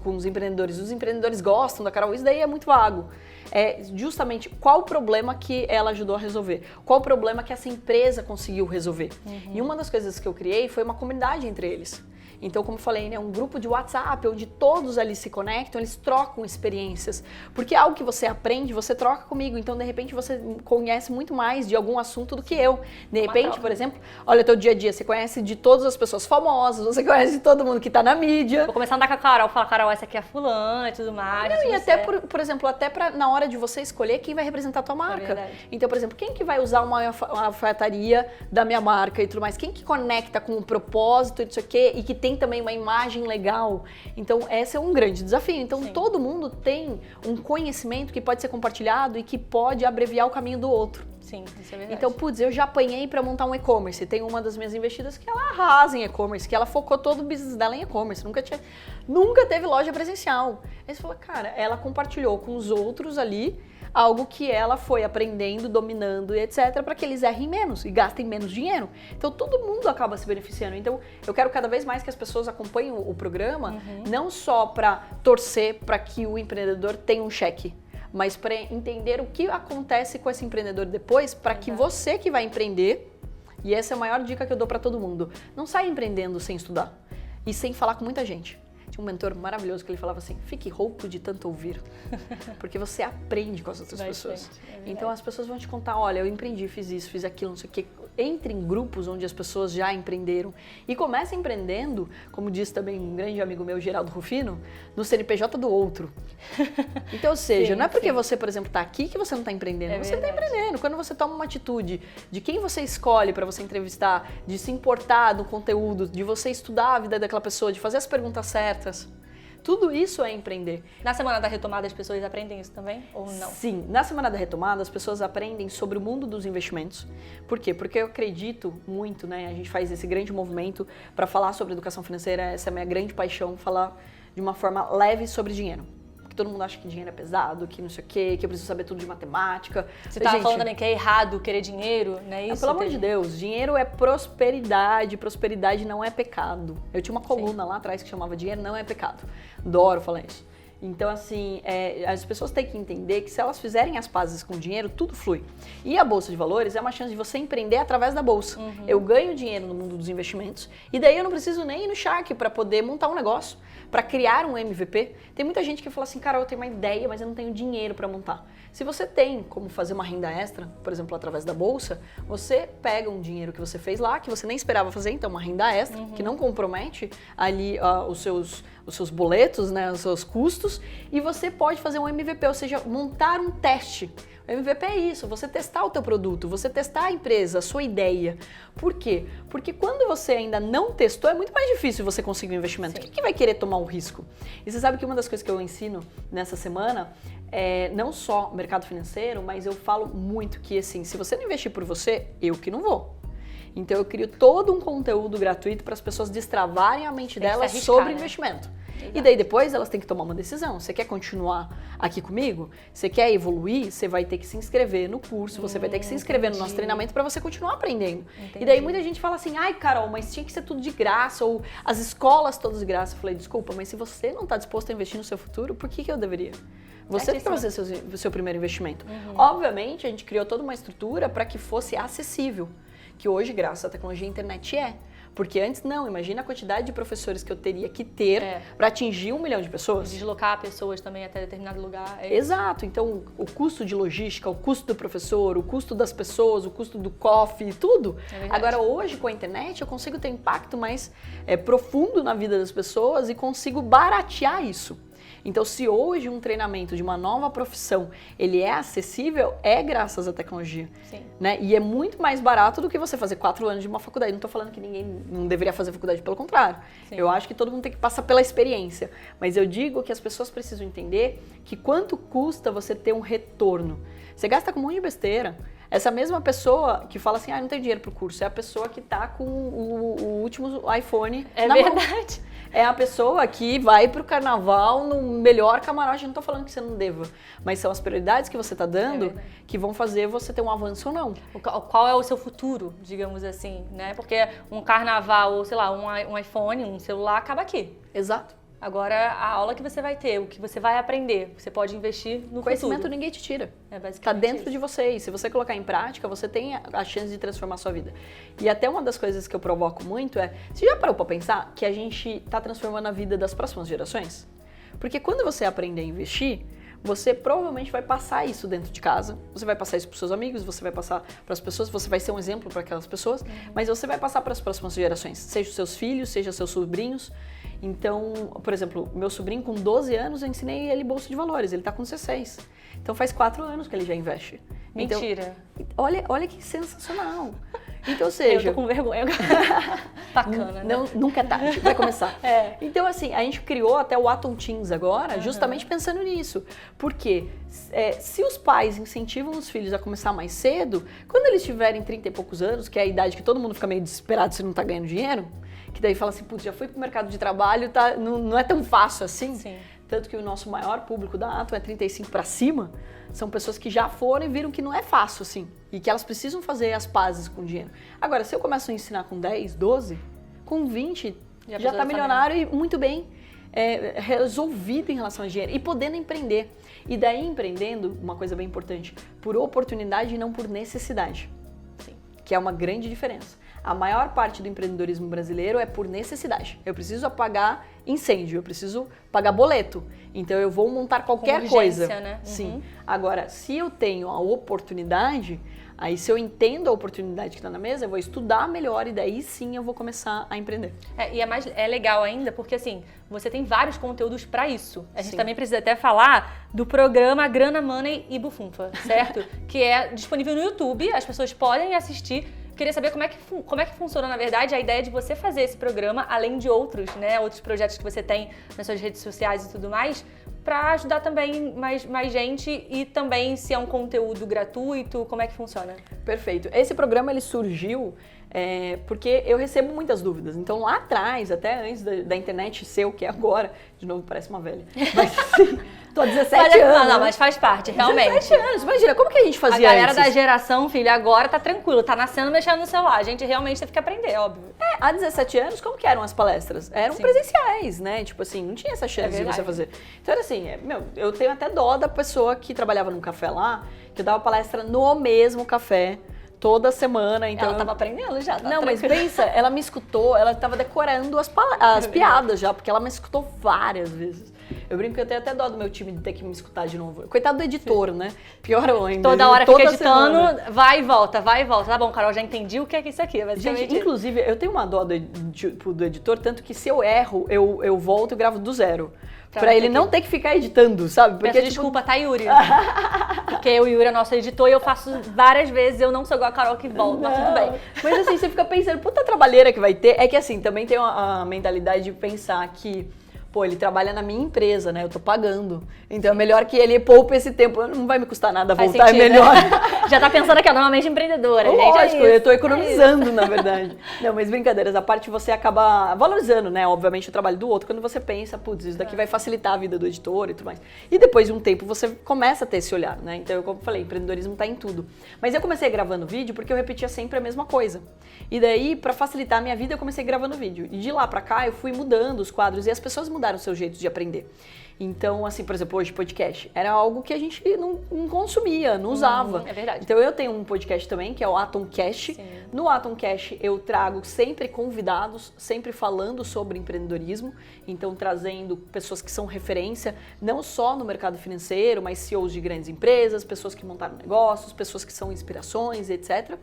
com os empreendedores. Os empreendedores gostam da Carol, isso daí é muito vago. É justamente qual o problema que ela ajudou a resolver, qual o problema que essa empresa conseguiu resolver. E uma das coisas que eu criei foi uma comunidade entre eles. Então, como eu falei, né, um grupo de WhatsApp onde todos ali se conectam, eles trocam experiências. Porque algo que você aprende, você troca comigo. Então, de repente, você conhece muito mais de algum assunto do que eu. De repente, por exemplo, olha, teu dia a dia, você conhece de todas as pessoas famosas, você conhece de todo mundo que tá na mídia. Vou começar a andar com a Carol, falar, Carol, essa aqui é a fulana e tudo mais. Não, e até, por exemplo, na hora de você escolher quem vai representar a tua marca. Então, por exemplo, quem que vai usar uma alfaiataria da minha marca e tudo mais? Quem que conecta com o propósito e não sei o quê, e que tem também uma imagem legal. Então, esse é um grande desafio. Então, todo mundo tem um conhecimento que pode ser compartilhado e que pode abreviar o caminho do outro. Sim, isso é verdade. Então, eu já apanhei para montar um e-commerce. Tem uma das minhas investidas que ela arrasa em e-commerce, que ela focou todo o business dela em e-commerce. Nunca teve loja presencial. Aí você fala, cara, ela compartilhou com os outros ali algo que ela foi aprendendo, dominando e etc, para que eles errem menos e gastem menos dinheiro. Então todo mundo acaba se beneficiando. Então eu quero cada vez mais que as pessoas acompanhem o programa, não só para torcer para que o empreendedor tenha um cheque, mas para entender o que acontece com esse empreendedor depois, para que você que vai empreender, e essa é a maior dica que eu dou para todo mundo, não saia empreendendo sem estudar e sem falar com muita gente. Tinha um mentor maravilhoso que ele falava assim, fique rouco de tanto ouvir, porque você aprende com as outras pessoas. Então as pessoas vão te contar, olha, eu empreendi, fiz isso, fiz aquilo, não sei o quê. Entre em grupos onde as pessoas já empreenderam e comece empreendendo, como disse também um grande amigo meu, Geraldo Rufino, no CNPJ do outro. Então, ou seja, não é porque você, por exemplo, está aqui que você não está empreendendo, você está empreendendo. Quando você toma uma atitude de quem você escolhe para você entrevistar, de se importar do conteúdo, de você estudar a vida daquela pessoa, de fazer as perguntas certas, tudo isso é empreender. Na Semana da Retomada as pessoas aprendem isso também ou não? Sim, na Semana da Retomada as pessoas aprendem sobre o mundo dos investimentos. Por quê? Porque eu acredito muito, né? A gente faz esse grande movimento para falar sobre educação financeira, essa é a minha grande paixão, falar de uma forma leve sobre dinheiro. porque todo mundo acha que dinheiro é pesado, que não sei o quê, que eu preciso saber tudo de matemática. Você tava falando também que é errado querer dinheiro, não é isso? Pelo amor de Deus, dinheiro é prosperidade, prosperidade não é pecado. Eu tinha uma coluna lá atrás que chamava Dinheiro Não é Pecado. Adoro falar isso. Então, assim, as pessoas têm que entender que se elas fizerem as pazes com o dinheiro, tudo flui. E a Bolsa de Valores é uma chance de você empreender através da Bolsa. Eu ganho dinheiro no mundo dos investimentos e daí eu não preciso nem ir no Shark para poder montar um negócio, para criar um MVP. Tem muita gente que fala assim, cara, eu tenho uma ideia, mas eu não tenho dinheiro para montar. Se você tem como fazer uma renda extra, por exemplo, através da Bolsa, você pega um dinheiro que você fez lá, que você nem esperava fazer, então uma renda extra, que não compromete ali os seus boletos, né, os seus custos, e você pode fazer um MVP, ou seja, montar um teste. O MVP é isso, você testar o teu produto, você testar a empresa, a sua ideia. Por quê? Porque quando você ainda não testou, é muito mais difícil você conseguir um investimento. Sim. Quem vai querer tomar o risco? E você sabe que uma das coisas que eu ensino nessa semana é não só mercado financeiro, mas eu falo muito que, assim, se você não investir por você, eu que não vou. Então eu crio todo um conteúdo gratuito para as pessoas destravarem a mente delas sobre investimento. Exato. E daí depois elas têm que tomar uma decisão. Você quer continuar aqui comigo? Você quer evoluir? Você vai ter que se inscrever no curso, você vai ter que se inscrever no nosso treinamento para você continuar aprendendo. E daí muita gente fala assim, ai Carol, mas tinha que ser tudo de graça, ou as escolas todas de graça. Eu falei, desculpa, mas se você não está disposto a investir no seu futuro, por que eu deveria? Você tem que fazer o seu primeiro investimento. Obviamente, a gente criou toda uma estrutura para que fosse acessível, que hoje, graças à tecnologia, a internet é. Porque antes não, imagina a quantidade de professores que eu teria que ter para atingir 1 milhão de pessoas. Deslocar pessoas também até determinado lugar. Exato, então o custo de logística, o custo do professor, o custo das pessoas, o custo do coffee, tudo. Agora hoje com a internet eu consigo ter impacto mais profundo na vida das pessoas e consigo baratear isso. Então, se hoje um treinamento de uma nova profissão, ele é acessível, é graças à tecnologia. Sim. Né? E é muito mais barato do que você fazer 4 anos de uma faculdade. Não estou falando que ninguém não deveria fazer faculdade, pelo contrário. Sim. Eu acho que todo mundo tem que passar pela experiência. Mas eu digo que as pessoas precisam entender que quanto custa você ter um retorno. Você gasta com um monte de besteira. Essa mesma pessoa que fala assim, não tenho dinheiro pro curso, é a pessoa que tá com o último iPhone na mão. É verdade. É a pessoa que vai pro carnaval no melhor camarote. Eu não tô falando que você não deva, mas são as prioridades que você tá dando que vão fazer você ter um avanço ou não. Qual é o seu futuro, digamos assim, né? Porque um carnaval ou, sei lá, um iPhone, um celular acaba aqui. Exato. Agora, a aula que você vai ter, o que você vai aprender, você pode investir no conhecimento futuro. Ninguém te tira. Tá dentro de você. E se você colocar em prática, você tem a chance de transformar a sua vida. E até uma das coisas que eu provoco muito é, você já parou pra pensar que a gente tá transformando a vida das próximas gerações? Porque quando você aprender a investir, você provavelmente vai passar isso dentro de casa, você vai passar isso para os seus amigos, você vai passar para as pessoas, você vai ser um exemplo para aquelas pessoas, mas você vai passar para as próximas gerações, seja os seus filhos, seja seus sobrinhos. Então, por exemplo, meu sobrinho com 12 anos, eu ensinei ele Bolsa de Valores, ele tá com 16. Então faz 4 anos que ele já investe. Mentira. Então, olha que sensacional. Então, ou seja... Eu tô com vergonha. Bacana, né? Não, nunca é tarde, vai começar. Então, assim, a gente criou até o Atom Teens agora, justamente pensando nisso. Porque se os pais incentivam os filhos a começar mais cedo, quando eles tiverem 30 e poucos anos, que é a idade que todo mundo fica meio desesperado se não tá ganhando dinheiro, que daí fala assim, putz, já fui pro mercado de trabalho, tá, não é tão fácil assim. Sim. Tanto que o nosso maior público da Atom é 35 para cima, são pessoas que já foram e viram que não é fácil assim, e que elas precisam fazer as pazes com o dinheiro. Agora, se eu começo a ensinar com 10, 12, com 20, já tá milionário e muito bem resolvido em relação ao dinheiro e podendo empreender. E daí empreendendo, uma coisa bem importante, por oportunidade e não por necessidade. Sim. Que é uma grande diferença. A maior parte do empreendedorismo brasileiro é por necessidade. Eu preciso apagar incêndio, eu preciso pagar boleto. Então eu vou montar qualquer coisa. Né? Sim. Agora, se eu tenho a oportunidade, aí se eu entendo a oportunidade que está na mesa, eu vou estudar melhor e daí sim eu vou começar a empreender. E é legal ainda porque assim, você tem vários conteúdos para isso. A gente também precisa até falar do programa Grana Money e Bufunfa, certo? Que é disponível no YouTube, as pessoas podem assistir. Queria saber como é que funciona, na verdade, a ideia de você fazer esse programa, além de outros, né? Outros projetos que você tem nas suas redes sociais e tudo mais, para ajudar também mais gente e também se é um conteúdo gratuito, como é que funciona? Perfeito. Esse programa, ele surgiu Porque eu recebo muitas dúvidas. Então lá atrás, até antes da internet ser o que é agora, de novo parece uma velha, mas assim, tô há 17 anos. Não, mas faz parte, realmente. 17 anos, imagina, como que a gente fazia A galera antes? da geração, filha, agora tá tranquilo, tá nascendo mexendo no celular. A gente realmente teve que aprender, óbvio. Há 17 anos, como que eram as palestras? Eram presenciais, né? Tipo assim, não tinha essa chance de você fazer. Então era assim, eu tenho até dó da pessoa que trabalhava num café lá, que eu dava palestra no mesmo café, toda semana. Então ela tava aprendendo já. Tá não, mas pensa, ela me escutou, ela tava decorando as piadas já, porque ela me escutou várias vezes. Eu brinco que eu tenho até dó do meu time de ter que me escutar de novo. Coitado do editor, né? Pior ainda. Toda hora fica editando, vai e volta. Tá bom, Carol, já entendi o que é isso aqui. Gente, inclusive, eu tenho uma dó do editor, tanto que se eu erro, eu volto e gravo do zero. Pra ele não ter que ficar editando, sabe? Porque, desculpa, tá, Yuri? Porque o Yuri é nosso editor e eu faço várias vezes, eu não sou igual a Carol que volta, mas tudo bem. Mas assim, você fica pensando, puta trabalheira que vai ter. É que assim, também tem a mentalidade de pensar que, pô, ele trabalha na minha empresa, né? Eu tô pagando. Então é melhor que ele poupe esse tempo. Não vai me custar nada voltar, é melhor. Já tá pensando aqui, normalmente empreendedora, gente. Lógico, eu tô economizando, na verdade. Não, mas brincadeiras, a parte você acaba valorizando, né? Obviamente o trabalho do outro, quando você pensa, putz, isso daqui vai facilitar a vida do editor e tudo mais. E depois de um tempo você começa a ter esse olhar, né? Então, como eu falei, empreendedorismo tá em tudo. Mas eu comecei gravando vídeo porque eu repetia sempre a mesma coisa. E daí, pra facilitar a minha vida, eu comecei gravando vídeo. E de lá pra cá, eu fui mudando os quadros e as pessoas mudaram o seu jeito de aprender. Então, assim, por exemplo, hoje podcast era algo que a gente não consumia, não usava. É verdade. Então eu tenho um podcast também, que é o Atomcast. Sim. No Atomcast eu trago sempre convidados, sempre falando sobre empreendedorismo. Então trazendo pessoas que são referência, não só no mercado financeiro, mas CEOs de grandes empresas, pessoas que montaram negócios, pessoas que são inspirações, etc.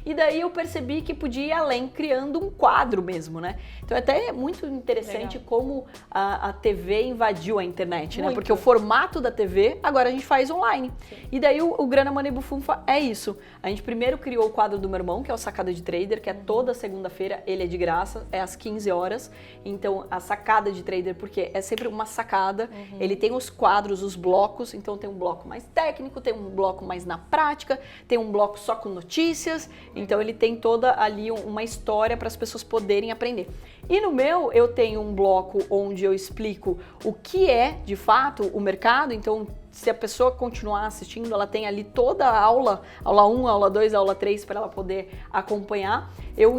E daí eu percebi que podia ir além, criando um quadro mesmo, né? Então é até muito interessante como a TV invadiu a internet, né? Porque o formato da TV, agora a gente faz online. Sim. E daí o Grana Money Bufunfa é isso. A gente primeiro criou o quadro do meu irmão, que é o Sacada de Trader, que é toda segunda-feira, ele é de graça, é às 15 horas. Então, a Sacada de Trader, porque é sempre uma sacada, ele tem os quadros, os blocos, então tem um bloco mais técnico, tem um bloco mais na prática, tem um bloco só com notícias, então ele tem toda ali uma história para as pessoas poderem aprender. E no meu, eu tenho um bloco onde eu explico o que é, de fato, o mercado. Então, se a pessoa continuar assistindo, ela tem ali toda a aula 1, aula 2, aula 3, para ela poder acompanhar. Eu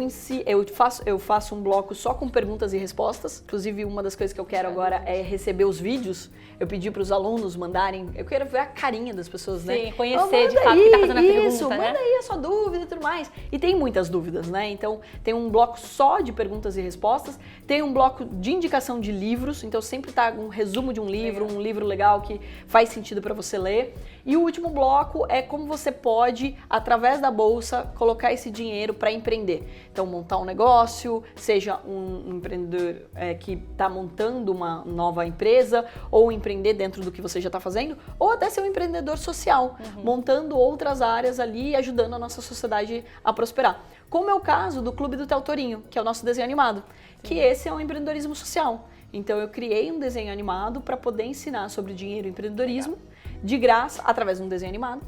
faço um bloco só com perguntas e respostas. Inclusive, uma das coisas que eu quero agora é receber os vídeos. Eu pedi para os alunos mandarem, eu quero ver a carinha das pessoas, né? Sim, conhecer de fato quem tá fazendo a pergunta, né? Manda aí a sua dúvida e tudo mais. E tem muitas dúvidas, né? Então, tem um bloco só de perguntas e respostas, tem um bloco de indicação de livros, então sempre tá um resumo de um livro, um livro legal que faz sentido para você ler. E o último bloco é como você pode, através da bolsa, colocar esse dinheiro para empreender. Então, montar um negócio, seja um empreendedor que está montando uma nova empresa, ou empreender dentro do que você já está fazendo, ou até ser um empreendedor social, montando outras áreas ali e ajudando a nossa sociedade a prosperar. Como é o caso do Clube do Theo Torinho, que é o nosso desenho animado, que esse é um empreendedorismo social. Então, eu criei um desenho animado para poder ensinar sobre dinheiro e empreendedorismo de graça, através de um desenho animado.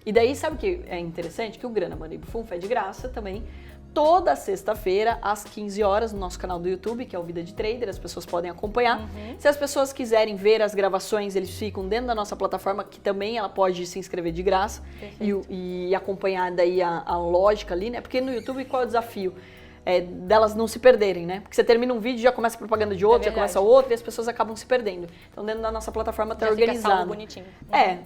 E daí, sabe o que é interessante? Que o Grana Money Bufunfa é de graça também. Toda sexta-feira, às 15 horas, no nosso canal do YouTube, que é o Vida de Trader, as pessoas podem acompanhar. Se as pessoas quiserem ver as gravações, eles ficam dentro da nossa plataforma, que também ela pode se inscrever de graça e acompanhar daí a lógica ali, né? Porque no YouTube, qual é o desafio? Delas não se perderem, né? Porque você termina um vídeo, já começa propaganda de outro, já começa outro e as pessoas acabam se perdendo. Então, dentro da nossa plataforma tá organizado. Fica bonitinho.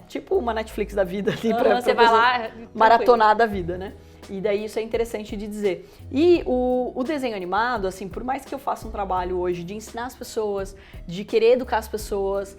Tipo uma Netflix da vida ali pra você vai lá, maratonar da vida, né? E daí isso é interessante de dizer. E o desenho animado, assim, por mais que eu faça um trabalho hoje de ensinar as pessoas, de querer educar as pessoas,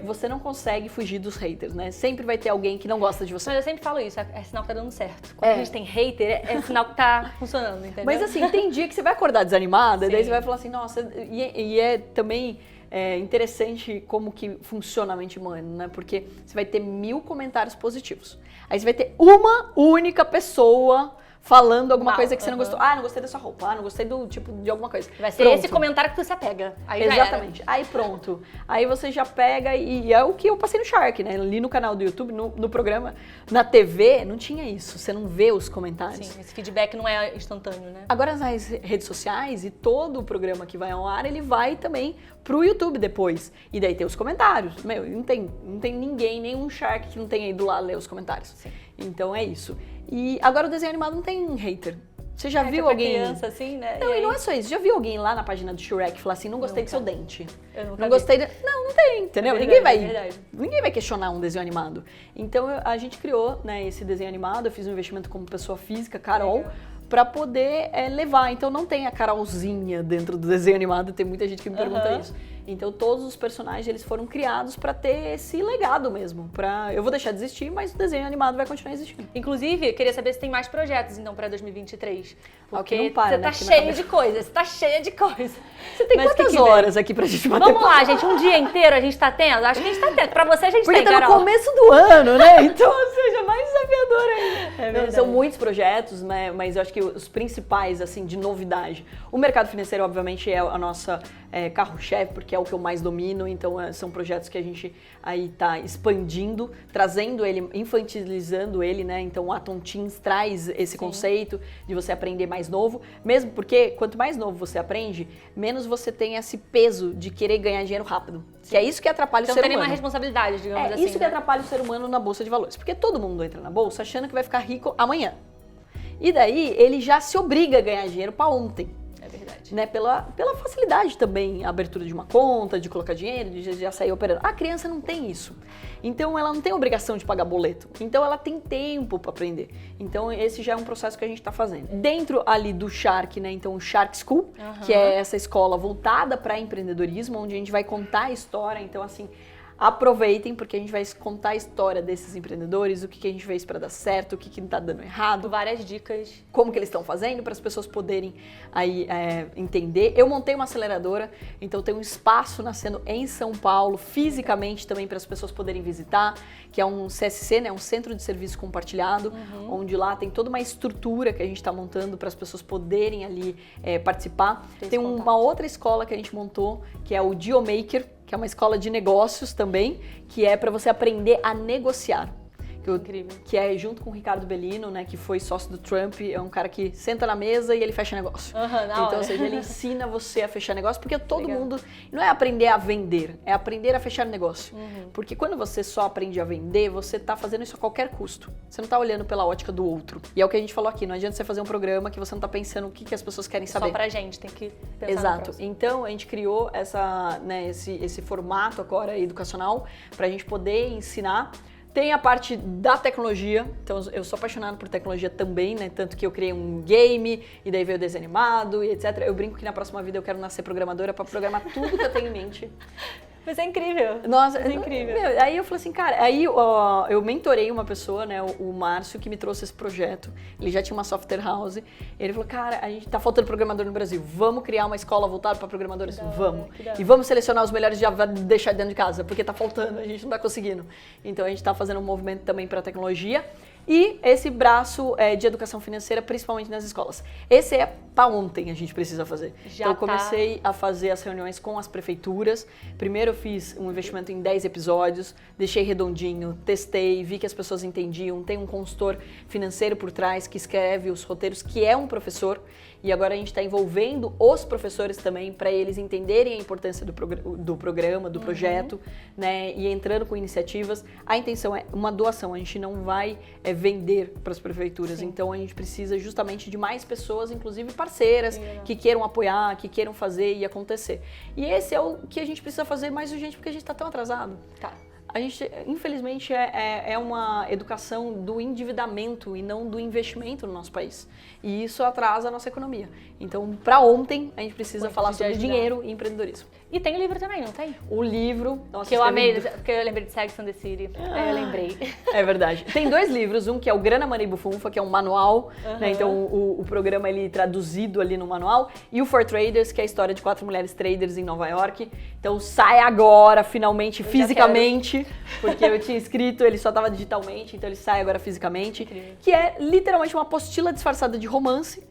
você não consegue fugir dos haters, né? Sempre vai ter alguém que não gosta de você. Mas eu sempre falo isso, é sinal que tá dando certo. Quando a gente tem hater, é sinal que tá funcionando, entendeu? Mas assim, tem dia que você vai acordar desanimada, e daí você vai falar assim, nossa, e é também... É interessante como que funciona a mente humana, né? Porque você vai ter 1000 comentários positivos. Aí você vai ter uma única pessoa falando alguma Mal, coisa que você não gostou. Ah, não gostei dessa roupa. Ah, não gostei do tipo de alguma coisa. Vai ser esse comentário que você pega. Aí Exatamente. Aí pronto. Aí você já pega e é o que eu passei no Shark, né? Ali no canal do YouTube, no programa, na TV, não tinha isso. Você não vê os comentários. Sim, esse feedback não é instantâneo, né? Agora nas redes sociais e todo o programa que vai ao ar, ele vai também pro YouTube depois. E daí tem os comentários. Meu, não tem ninguém, nenhum Shark que não tenha ido lá ler os comentários. Sim. Então é isso. E agora o desenho animado não tem hater. Você já viu pra alguém... criança, assim, né? Não, e não é só isso. Já viu alguém lá na página do Shrek falar assim, não gostei do seu dente? Eu nunca Não vi. gostei... Não tem, entendeu? É verdade, ninguém é verdade. ninguém vai questionar um desenho animado. Então a gente criou, né, esse desenho animado, eu fiz um investimento como pessoa física, Carol, pra poder levar. Então não tem a Carolzinha dentro do desenho animado, tem muita gente que me pergunta isso. Então todos os personagens eles foram criados pra ter esse legado mesmo. Eu vou deixar de existir, mas o desenho animado vai continuar existindo. Inclusive, eu queria saber se tem mais projetos, então, pra 2023. Porque não para, você né? tá Porque cheio de coisa, você tá cheia de coisa. Você tem Mas quantas que vem? horas aqui pra gente bater Vamos lá, gente, um dia inteiro a gente tá tendo? Acho que a gente tá tendo. Pra você a gente Porque tem, tá no Carol. começo do ano, né? Então, ou seja, mais desafiador ainda. É verdade. São muitos projetos, né? Mas eu acho que os principais, assim, de novidade. O mercado financeiro, obviamente, é a nossa carro-chefe, porque é o que eu mais domino. Então, são projetos que a gente aí tá expandindo, trazendo ele, infantilizando ele, né? Então, o Atom Teens traz esse conceito de você aprender mais novo. Mesmo porque, quanto mais novo você aprende, menos você tem esse peso de querer ganhar dinheiro rápido. Que é isso que atrapalha Então o ser tem humano. nenhuma responsabilidade, digamos assim. Isso que né? atrapalha o ser humano na bolsa de valores. Porque todo mundo entra na bolsa achando que vai ficar rico amanhã. E daí ele já se obriga a ganhar dinheiro para ontem. É verdade. Né? Pela facilidade também, a abertura de uma conta, de colocar dinheiro, de já sair operando. A criança não tem isso. Então ela não tem obrigação de pagar boleto. Então ela tem tempo para aprender. Então esse já é um processo que a gente está fazendo. Dentro ali do Shark, né? Então o Shark School, que é essa escola voltada para empreendedorismo, onde a gente vai contar a história. Então assim, aproveitem, porque a gente vai contar a história desses empreendedores, o que a gente fez para dar certo, o que não tá dando errado, Várias dicas. como que eles estão fazendo para as pessoas poderem aí entender. Eu montei uma aceleradora, então tem um espaço nascendo em São Paulo, fisicamente também para as pessoas poderem visitar, que é um CSC, né, um Centro de Serviço Compartilhado, onde lá tem toda uma estrutura que a gente está montando para as pessoas poderem ali participar. Tem uma outra escola que a gente montou, que é o Geomaker, que é uma escola de negócios também, que é para você aprender a negociar. Incrível. Que é junto com o Ricardo Bellino, né, que foi sócio do Trump, é um cara que senta na mesa e ele fecha negócio. Então, ou seja, ele ensina você a fechar negócio, porque todo mundo, não é aprender a vender, é aprender a fechar negócio. Porque quando você só aprende a vender, você tá fazendo isso a qualquer custo. Você não tá olhando pela ótica do outro. E é o que a gente falou aqui, não adianta você fazer um programa que você não tá pensando o que as pessoas querem saber. Só pra gente, tem que pensar Exato. Então a gente criou esse formato agora educacional pra gente poder ensinar. Tem a parte da tecnologia, então eu sou apaixonado por tecnologia também, né? Tanto que eu criei um game, e daí veio o desenho animado e etc. Eu brinco que na próxima vida eu quero nascer programadora pra programar tudo que eu tenho em mente. Mas é incrível. Nossa, é incrível. Aí eu falei assim, cara, aí eu mentorei uma pessoa, né, o Márcio, que me trouxe esse projeto. Ele já tinha uma software house. Ele falou, cara, a gente tá faltando programador no Brasil. Vamos criar uma escola voltada para programadores? Vamos. E vamos selecionar os melhores e já deixar dentro de casa, porque tá faltando, a gente não tá conseguindo. Então a gente tá fazendo um movimento também para tecnologia. E esse braço de educação financeira, principalmente nas escolas. Esse é para ontem a gente precisa fazer. Então eu comecei a fazer as reuniões com as prefeituras. Primeiro eu fiz um investimento em 10 episódios, deixei redondinho, testei, vi que as pessoas entendiam. Tem um consultor financeiro por trás que escreve os roteiros, que é um professor. E agora a gente está envolvendo os professores também para eles entenderem a importância do programa, do projeto, né? E entrando com iniciativas. A intenção é uma doação, a gente não vai vender para as prefeituras. Sim. Então a gente precisa justamente de mais pessoas, inclusive parceiras, que queiram apoiar, que queiram fazer e acontecer. E esse é o que a gente precisa fazer mais urgente, porque a gente está tão atrasado. Tá. A gente, infelizmente, é uma educação do endividamento e não do investimento no nosso país. E isso atrasa a nossa economia. Então, para ontem, a gente precisa falar sobre dinheiro e empreendedorismo. E tem livro também, não tem? O livro... Nossa, que eu amei, porque eu lembrei de Sex and the City. Aí eu lembrei. É verdade. Tem 2 livros, um que é o Grana, Money, Bufunfa, que é um manual, né? Então o programa ele traduzido ali no manual, e o For Traders, que é a história de 4 mulheres traders em Nova York. Então sai agora, finalmente, fisicamente. arte, porque eu tinha escrito, ele só tava digitalmente, então ele sai agora fisicamente. Incrível. Que é literalmente uma apostila disfarçada de romance.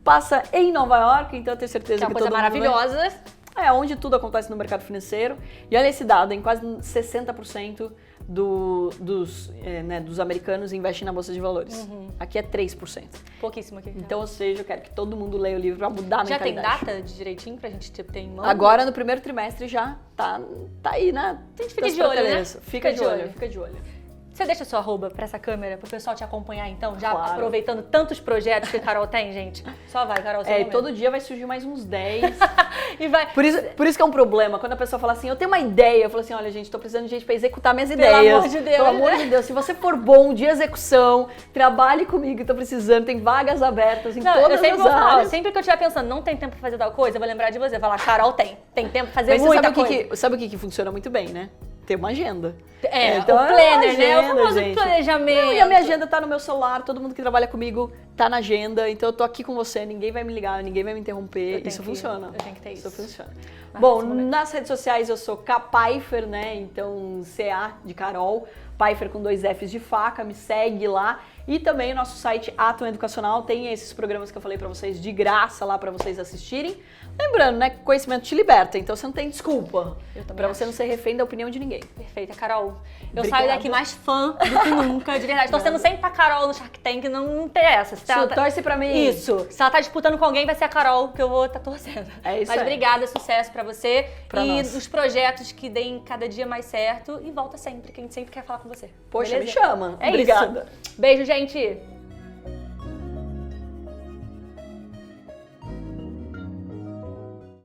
Passa em Nova York, então eu tenho certeza Que é que uma coisa todo mundo vai- maravilhosa. É, onde tudo acontece no mercado financeiro. E olha esse dado, em quase 60% dos americanos investem na Bolsa de Valores. Aqui é 3%. Pouquíssimo aqui. Então, ou seja, eu quero que todo mundo leia o livro pra mudar a já tem mentalidade. data de direitinho pra gente ter em mão? Agora, no primeiro trimestre, já tá aí, né? A gente fica de olho, né? Fica de olho, fica de olho. Você deixa seu arroba pra essa câmera, pro pessoal te acompanhar então, já Claro. aproveitando tantos projetos que a Carol tem, gente. Só vai, Carol, seu É, e momento. todo dia vai surgir mais uns 10. E vai... Por isso que é um problema. Quando a pessoa fala assim, eu tenho uma ideia, eu falo assim, olha, gente, tô precisando de gente pra executar minhas Pelo ideias. amor de Deus. Pelo amor de Deus. Se você for bom de execução, trabalhe comigo, tô precisando, tem vagas abertas em Não, todas eu sempre as vou falar, áreas. sempre que eu estiver pensando, não tem tempo pra fazer tal coisa, eu vou lembrar de você. Falar, Carol, tem tempo pra fazer Mas você muita sabe coisa. sabe o que funciona muito bem, né? Ter uma agenda. Então, o planner, né? O famoso planejamento. Não, e a minha agenda tá no meu celular, todo mundo que trabalha comigo tá na agenda, então eu tô aqui com você, ninguém vai me ligar, ninguém vai me interromper, isso funciona. Eu tenho que ter isso. Funciona. Mas Bom, nesse momento. nas redes sociais eu sou Capaifer, né? Então CA de Carol, Pfeiffer com 2 Fs de faca, me segue lá. E também o nosso site Atom Educacional tem esses programas que eu falei pra vocês de graça lá pra vocês assistirem. Lembrando, né, que conhecimento te liberta, então você não tem desculpa Eu também pra você acho. não ser refém da opinião de ninguém. Perfeita, Carol. Eu Obrigada. saio daqui mais fã do que nunca, de verdade. Torcendo sempre pra Carol no Shark Tank, não interessa. Se ela tá- Torce pra mim. Isso. Se ela tá disputando com alguém, vai ser a Carol que eu vou estar torcendo. É isso Mas aí. obrigada, sucesso pra você. Pra e nós. os projetos que deem cada dia mais certo. E volta sempre, que a gente sempre quer falar com você. Poxa, beleza? me chama. É Obrigada. isso. Beijo, gente.